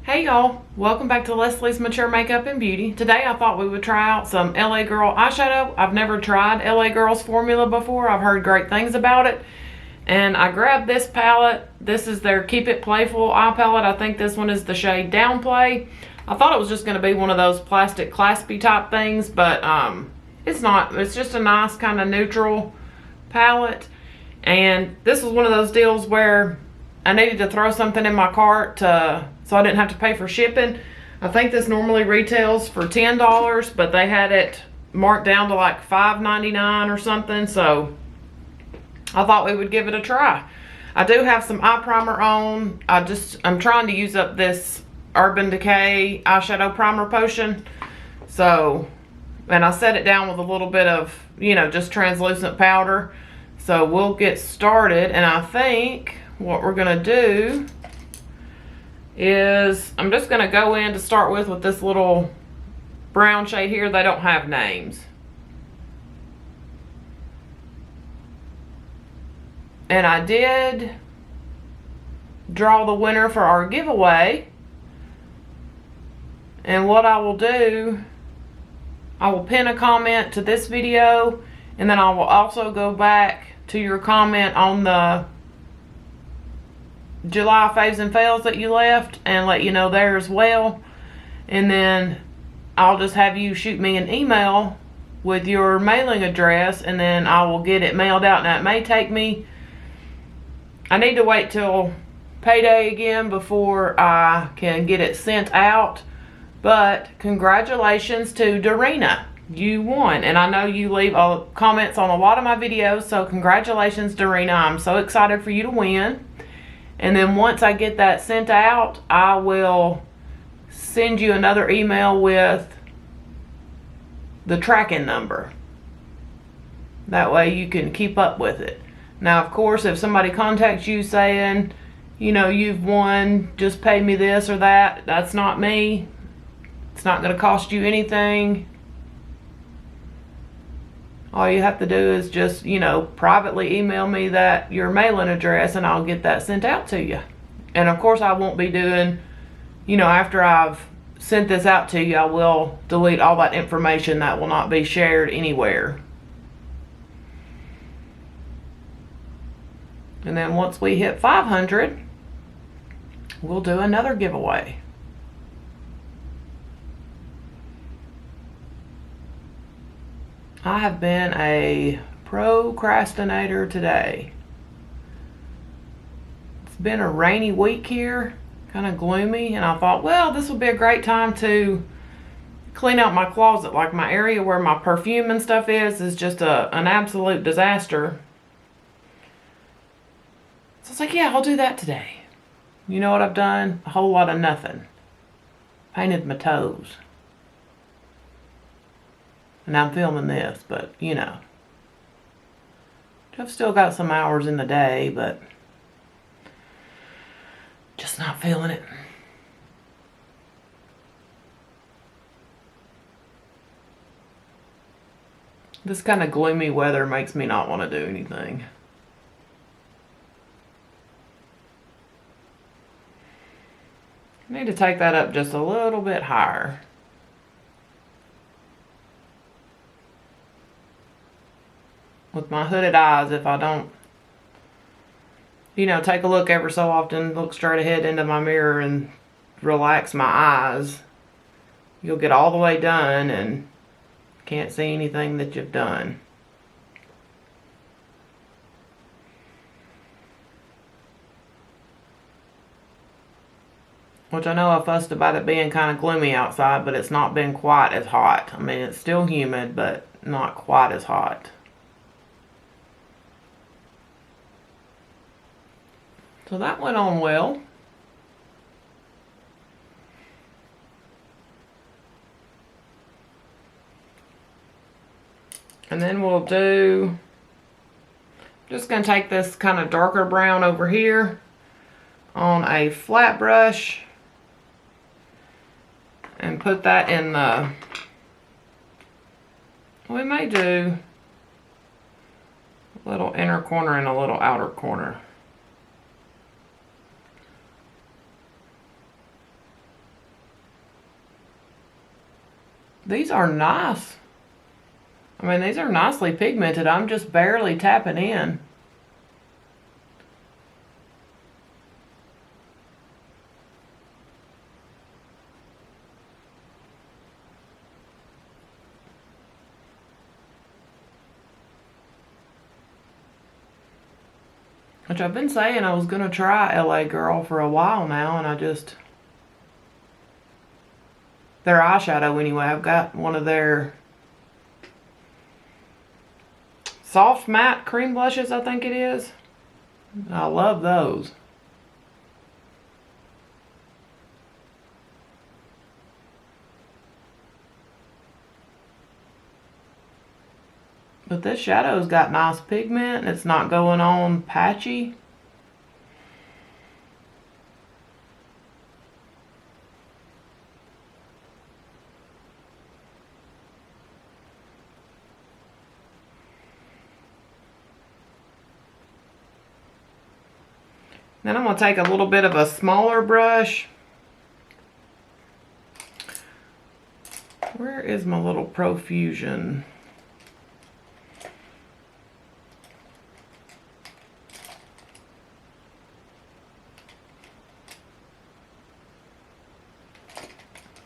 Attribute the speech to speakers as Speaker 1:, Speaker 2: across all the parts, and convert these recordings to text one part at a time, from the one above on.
Speaker 1: Hey y'all, welcome back to Leslie's Mature Makeup and Beauty. Today I thought we would try out some LA Girl eyeshadow. I've never tried LA Girl's formula before. I've heard great things about it. And I grabbed this palette. This is their Keep It Playful eye palette. I think this one is the shade Downplay. I thought it was just going to be one of those plastic claspy type things, but it's not. It's just a nice kind of neutral palette. And this was one of those deals where I needed to throw something in my cart so I didn't have to pay for shipping. I think this normally retails for $10, but they had it marked down to like $5.99 or something, so I thought we would give it a try. I do have some eye primer on. I'm trying to use up this Urban Decay eyeshadow primer potion. So, and I set it down with a little bit of, just translucent powder. So we'll get started, and I think what we're gonna do is I'm just gonna go in to start with this little brown shade here. They don't have names. And I did draw the winner for our giveaway. And what I will do, I will pin a comment to this video, and then I will also go back to your comment on the July faves and fails that you left and let you know there as well. And then I'll just have you shoot me an email with your mailing address, and then I will get it mailed out. Now it may take me, I need to wait till payday again before I can get it sent out, but congratulations to Darina. You won, and I know you leave comments on a lot of my videos, so congratulations, Darina. I'm so excited for you to win. And then once I get that sent out, I will send you another email with the tracking number. That way you can keep up with it. Now, of course, if somebody contacts you saying, you've won, just pay me this or that, that's not me. It's not going to cost you anything. All you have to do is just, privately email me your mailing address, and I'll get that sent out to you. And of course I won't be doing, after I've sent this out to you, I will delete all that information. That will not be shared anywhere. And then once we hit 500, we'll do another giveaway. I have been a procrastinator today. It's been a rainy week here, kind of gloomy, and I thought, well, this would be a great time to clean out my closet. Like my area where my perfume and stuff is just an absolute disaster. So I was like, yeah, I'll do that today. You know what I've done? A whole lot of nothing. Painted my toes. And I'm filming this, but I've still got some hours in the day, but just not feeling it. This kind of gloomy weather makes me not want to do anything. I need to take that up just a little bit higher. With my hooded eyes, if I don't, take a look ever so often, look straight ahead into my mirror and relax my eyes, you'll get all the way done and can't see anything that you've done. Which I know I fussed about it being kind of gloomy outside, but it's not been quite as hot. I mean, it's still humid, but not quite as hot. So that went on well. And then we'll do, just going to take this kind of darker brown over here on a flat brush and put that in the, we may do a little inner corner and a little outer corner. These are nice. I mean, these are nicely pigmented. I'm just barely tapping in. Which I've been saying I was going to try LA Girl for a while now, and their eyeshadow anyway. I've got one of their soft matte cream blushes, I think it is. I love those. But this shadow's got nice pigment and it's not going on patchy. Then I'm going to take a little bit of a smaller brush. Where is my little profusion?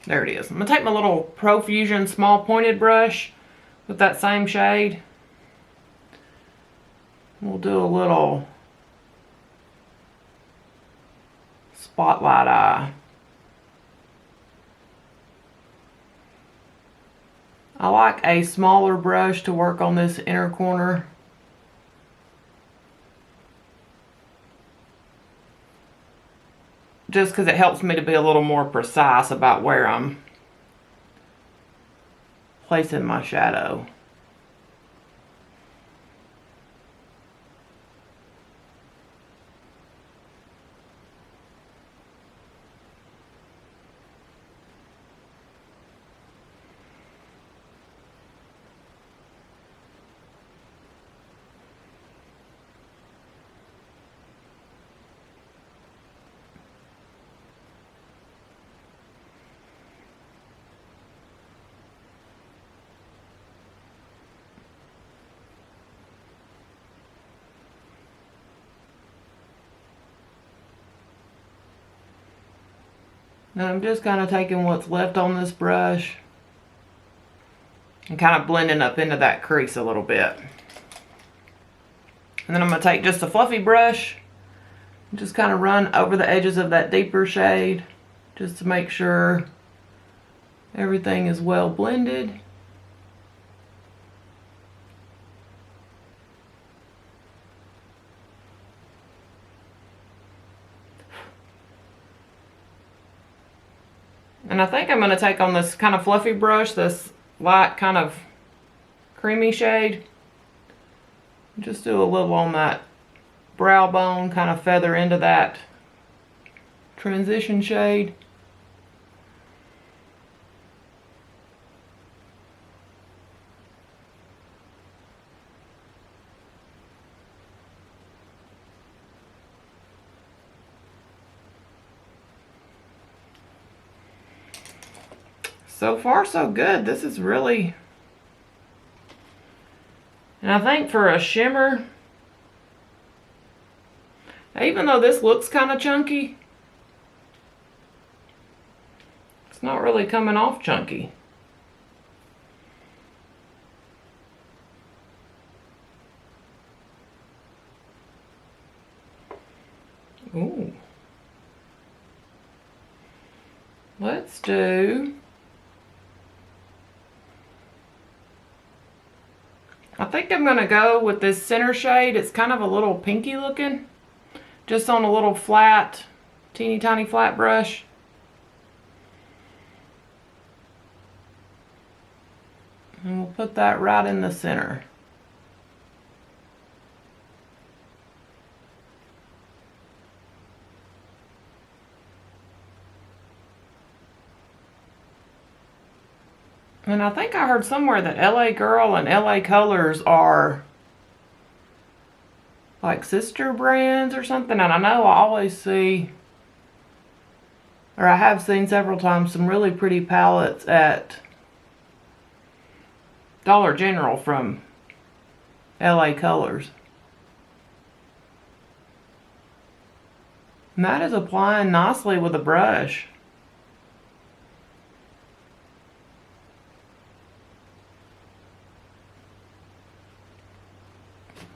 Speaker 1: There it is. I'm going to take my little Profusion small pointed brush with that same shade. We'll do a little spotlight eye. I like a smaller brush to work on this inner corner. Just because it helps me to be a little more precise about where I'm placing my shadow. Now I'm just kind of taking what's left on this brush and kind of blending up into that crease a little bit. And then I'm going to take just a fluffy brush and just kind of run over the edges of that deeper shade just to make sure everything is well blended. And I think I'm going to take on this kind of fluffy brush, this light kind of creamy shade. Just do a little on that brow bone, kind of feather into that transition shade. So far, so good. This is really... And I think for a shimmer, even though this looks kind of chunky, it's not really coming off chunky. Ooh. Let's do... I think I'm going to go with this center shade. It's kind of a little pinky looking. Just on a little flat, teeny tiny flat brush. And we'll put that right in the center. And I think I heard somewhere that LA Girl and LA Colors are like sister brands or something. And I know I always see, or I have seen several times, some really pretty palettes at Dollar General from LA Colors. And that is applying nicely with a brush.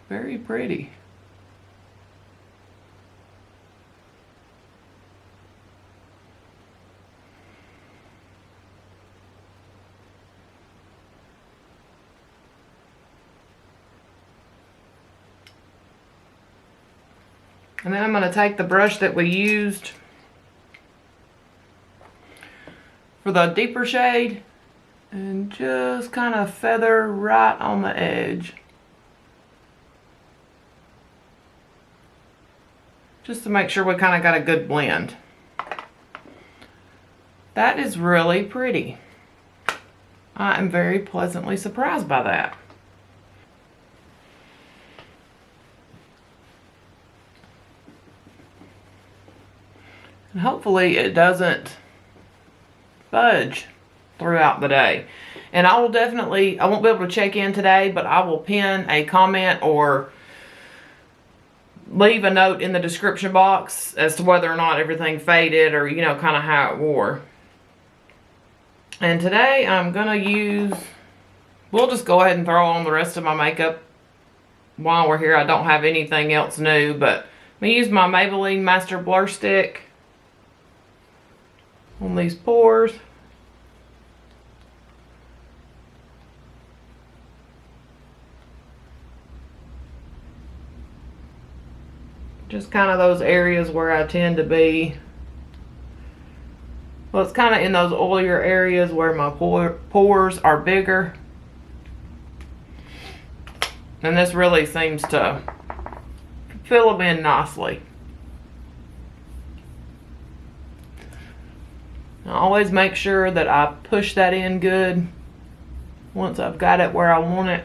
Speaker 1: Very pretty. And then I'm going to take the brush that we used for the deeper shade and just kind of feather right on the edge. Just to make sure we kind of got a good blend. That is really pretty. I am very pleasantly surprised by that. And hopefully it doesn't fudge throughout the day. And I will definitely, I won't be able to check in today, but I will pin a comment or leave a note in the description box as to whether or not everything faded or, you know, kind of how it wore. And today I'm going to use, we'll just go ahead and throw on the rest of my makeup while we're here. I don't have anything else new, but I'm going to use my Maybelline Master Blur Stick on these pores. Just kind of those areas where I tend to be, well, it's kind of in those oilier areas where my pores are bigger. And this really seems to fill them in nicely. I always make sure that I push that in good once I've got it where I want it.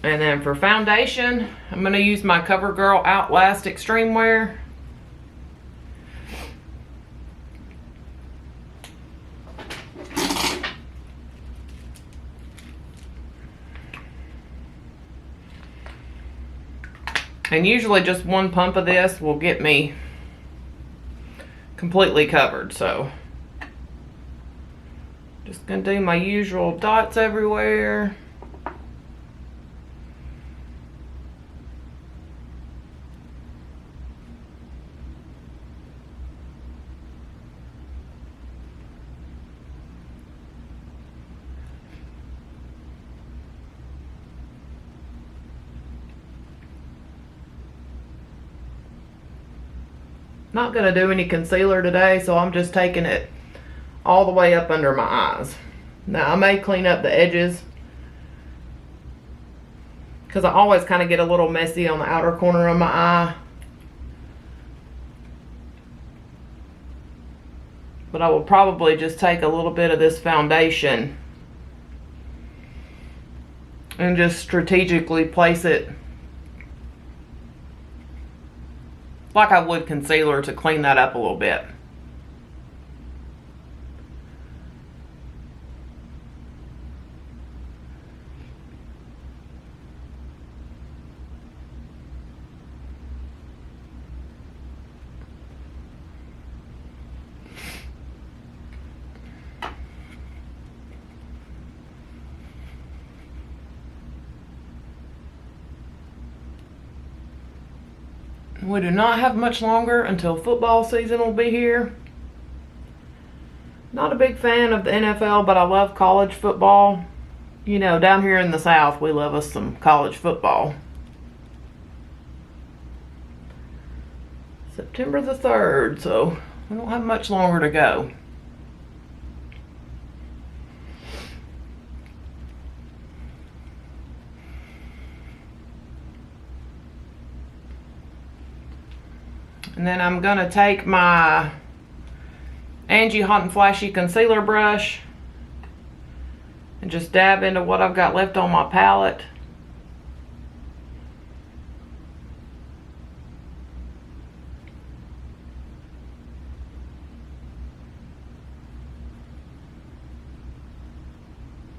Speaker 1: And then for foundation, I'm going to use my Covergirl Outlast Extreme Wear. And usually just one pump of this will get me completely covered. So just going to do my usual dots everywhere. Not going to do any concealer today, so I'm just taking it all the way up under my eyes. Now I may clean up the edges because I always kind of get a little messy on the outer corner of my eye. But I will probably just take a little bit of this foundation and just strategically place it like I would concealer to clean that up a little bit. We do not have much longer until football season will be here. Not a big fan of the NFL, but I love college football. You know, down here in the South, we love us some college football. September the 3rd, so we don't have much longer to go. And then I'm going to take my Angie Hot and Flashy concealer brush and just dab into what I've got left on my palette.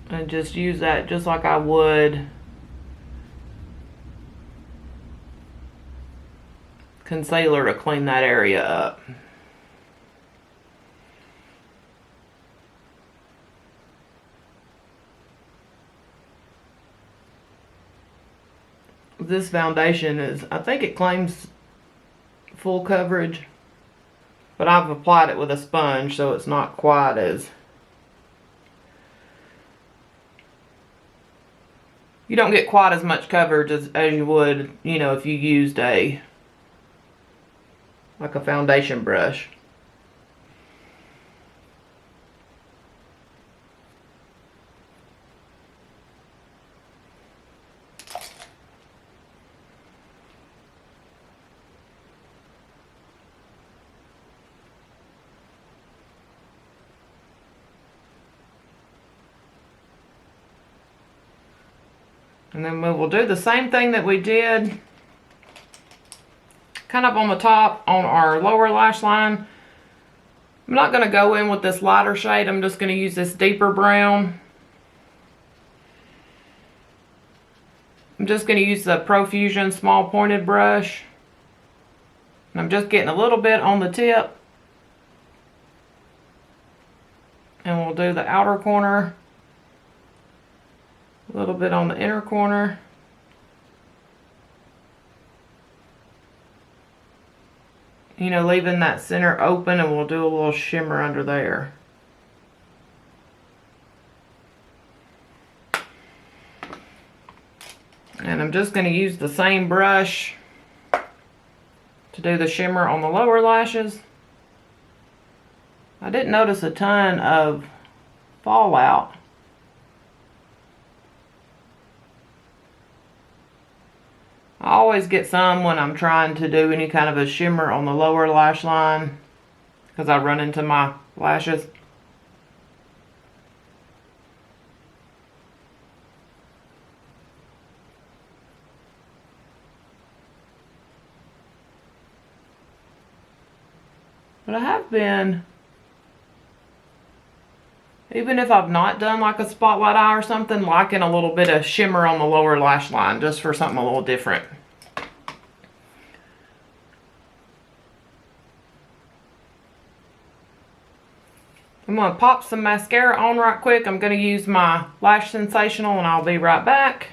Speaker 1: And just use that just like I would concealer to clean that area up. This foundation is, I think it claims full coverage, but I've applied it with a sponge, so it's not quite as, you don't get quite as much coverage as you would, you know, if you used a foundation brush. And then we will do the same thing that we did kind of on the top on our lower lash line. I'm not going to go in with this lighter shade. I'm just going to use this deeper brown. I'm just going to use the Profusion small pointed brush. And I'm just getting a little bit on the tip. And we'll do the outer corner. A little bit on the inner corner. You know, leaving that center open, and we'll do a little shimmer under there. And I'm just going to use the same brush to do the shimmer on the lower lashes. I didn't notice a ton of fallout. I always get some when I'm trying to do any kind of a shimmer on the lower lash line because I run into my lashes. But I have been, even if I've not done like a spotlight eye or something, liking a little bit of shimmer on the lower lash line just for something a little different. I'm going to pop some mascara on right quick. I'm going to use my Lash Sensational, and I'll be right back.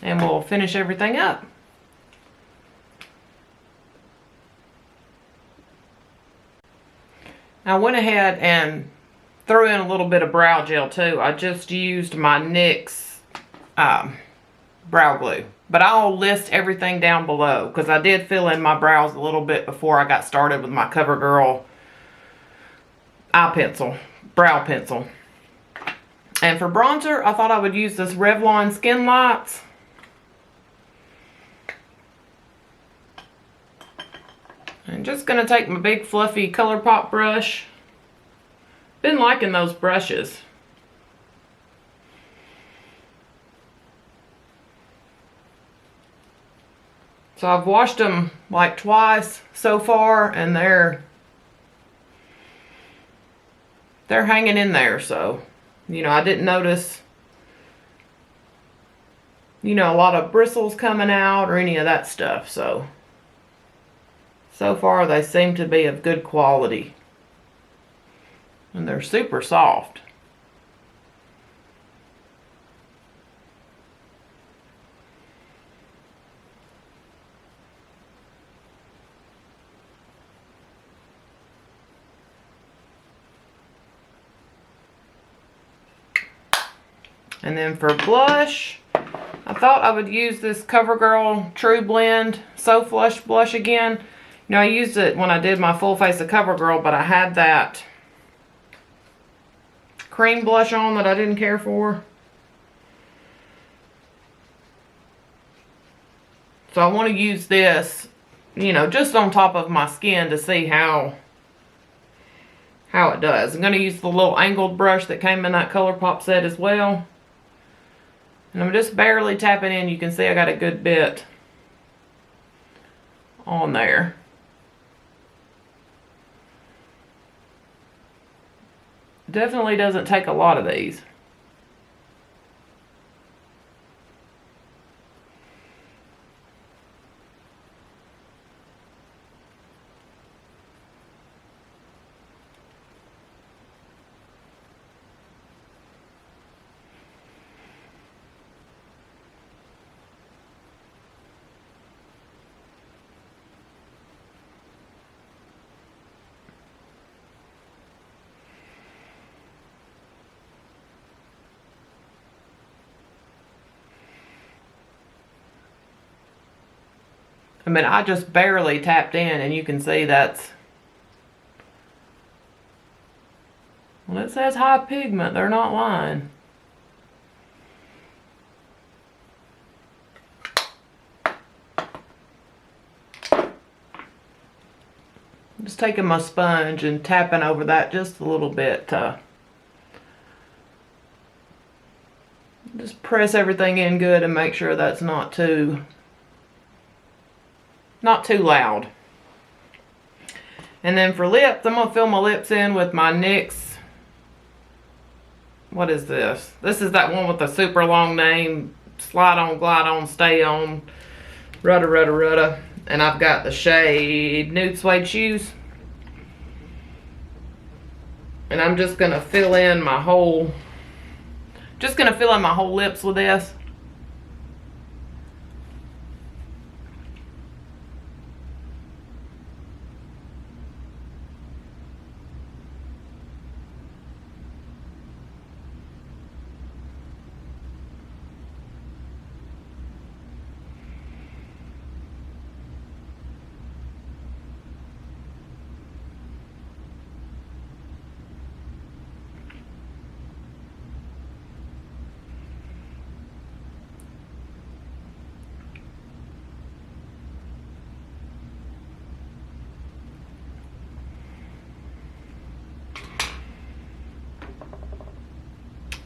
Speaker 1: And we'll finish everything up. I went ahead and threw in a little bit of brow gel too. I just used my NYX brow glue. But I'll list everything down below because I did fill in my brows a little bit before I got started with my Covergirl eye pencil, brow pencil. And for bronzer, I thought I would use this Revlon Skin Lights. I'm just going to take my big fluffy ColourPop brush. Been liking those brushes. So I've washed them like twice so far, and they're hanging in there. So, you know, I didn't notice, you know, a lot of bristles coming out or any of that stuff. So far they seem to be of good quality. And they're super soft. And then for blush, I thought I would use this Covergirl trublend So Flush blush again. You know, I used it when I did my full face of Covergirl, but I had that cream blush on that I didn't care for. So I want to use this, you know, just on top of my skin to see how it does. I'm going to use the little angled brush that came in that ColourPop set as well. And I'm just barely tapping in. You can see I got a good bit on there. Definitely doesn't take a lot of these. I mean, I just barely tapped in, and you can see that's, well, it says high pigment. They're not lying. Just taking my sponge and tapping over that just a little bit to just press everything in good and make sure that's not too loud. And then for lips, I'm going to fill my lips in with my NYX. What is this? This is that one with the super long name. Slide on, glide on, stay on. Rudda, rudda, rudda. And I've got the shade Nude Suede Shoes. And I'm just going to fill in my whole lips with this.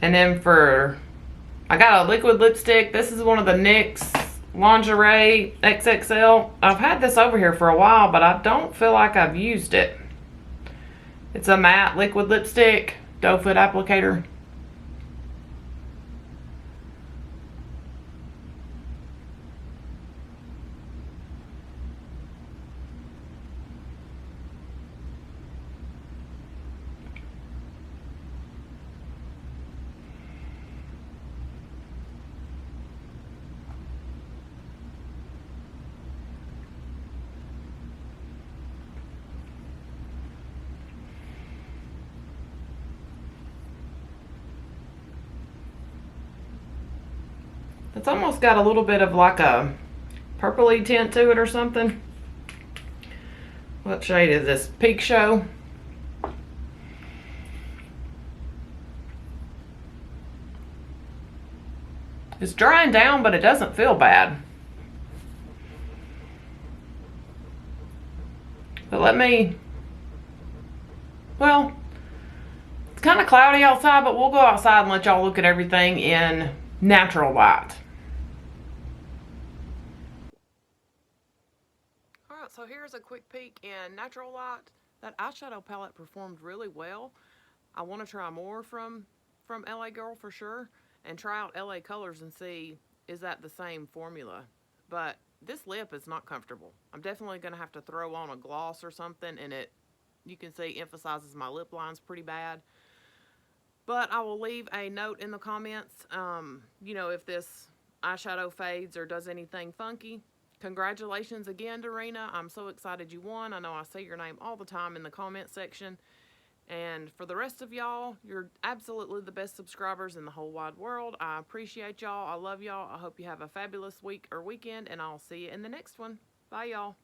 Speaker 1: And then I got a liquid lipstick. This is one of the NYX Lingerie XXL. I've had this over here for a while, but I don't feel like I've used it. It's a matte liquid lipstick, doe foot applicator. It's almost got a little bit of like a purpley tint to it or something. What shade is this? Peak Show. It's drying down, but it doesn't feel bad. But well, it's kind of cloudy outside, but we'll go outside and let y'all look at everything in natural light. Alright, so here's a quick peek in natural light. That eyeshadow palette performed really well. I want to try more from LA Girl for sure, and try out LA Colors and see, is that the same formula? But this lip is not comfortable. I'm definitely going to have to throw on a gloss or something, and you can see, emphasizes my lip lines pretty bad. But I will leave a note in the comments, you know, if this eyeshadow fades or does anything funky. Congratulations again, Dorina. I'm so excited you won. I know I say your name all the time in the comment section. And for the rest of y'all, you're absolutely the best subscribers in the whole wide world. I appreciate y'all. I love y'all. I hope you have a fabulous week or weekend, and I'll see you in the next one. Bye, y'all.